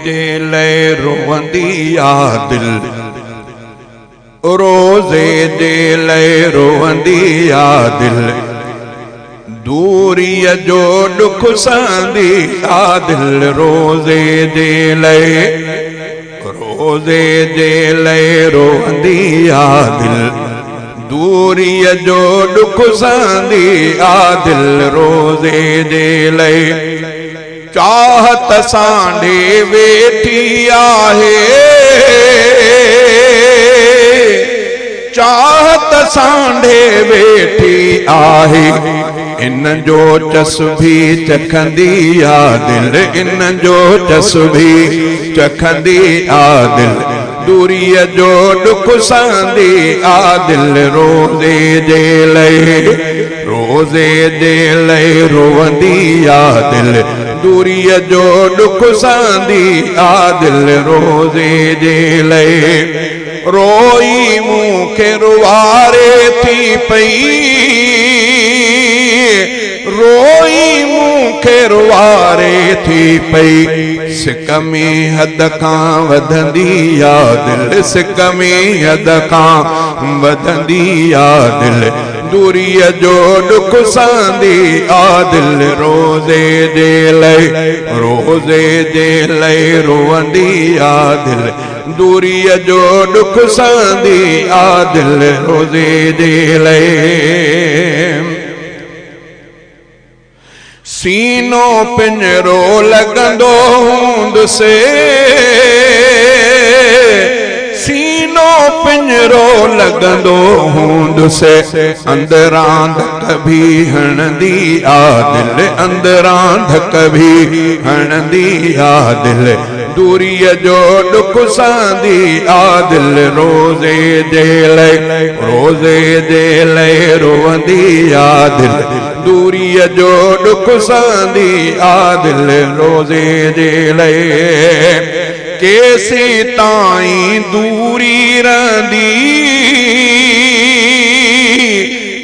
जे लए रोवंदी आ दिल, रोज़े जे लए रोवंदी आ दिल, दूरीअ जो दुख सहंदी आ दिल। रोज़े जे लए, रोज़े जे लए रोवंदी आ दिल, दूरीअ जो दुख सहंदी आ दिल। रोज़े जे लए चाहत सांढे वेठी आहे, चाहत सांढे वेठी आहे, इन जो चस भी चखंदी आ दिल, इन जो चस भी चखंदी आ दिल, दूरीअ जो दुख सहंदी आ दिल। रोज़े जे लए, रोज़े जे लए रोवंदी आ दिल, दूरीअ जो दुख सहंदी आ दिल। रोज़े जे लए रोई मूंखे रुवारे थी पई, रोई मूंखे रुवारे थी पई, सिक में हद खां वधंदी आ दिल, सिक में हद खां वधंदी आ दिल, दूरीअ जो दुख सहंदी आ दिल। रोज़े जे लए, रोज़े जे लए रोवंदी आ दिल, दूरीअ जो दुख सहंदी आ दिल। रोज़े जे लए सीनो पिंजरो लगंदो हूंदुसे, सीनो पिंजरो लगंदो हूंदुसे, अंदरां धक भी हणंदी आ दिल, अंदरां धक भी हणंदी आ दिल, दूरीअ जो दुख सहंदी आ दिल। रोज़े जे लए, रोज़े जे लए रोवंदी आ दिल, दूरीअ जो दुख सहंदी आ दिल। रोज़े जे लए केसी ताईं दूरी रहंदी,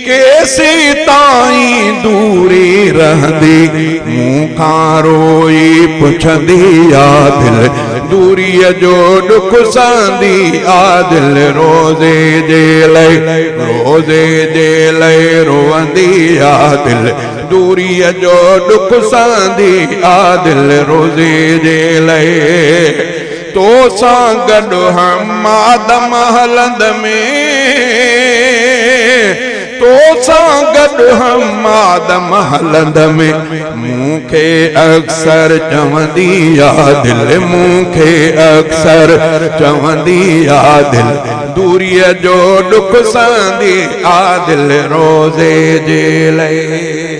केसी ताईं दूरी रहंदी, मूंखां रोई पुछंदी आ दिल, दूरीअ जो दुख सहंदी आ दिल। रोज़े जे लए, रोज़े जे लए रोवंदी आ दिल, दूरीअ जो दुख सहंदी आ दिल। रोज़े जे लए तो सां गॾु हमादम हलंद में, तो सां गॾु हमादम हलंद में, मूंखे अक्सर चवंदी आ दिल, मूंखे अक्सर चवंदी आ दिल, दूरीअ जो दुख सहंदी आ दिल। रोज़े जे लए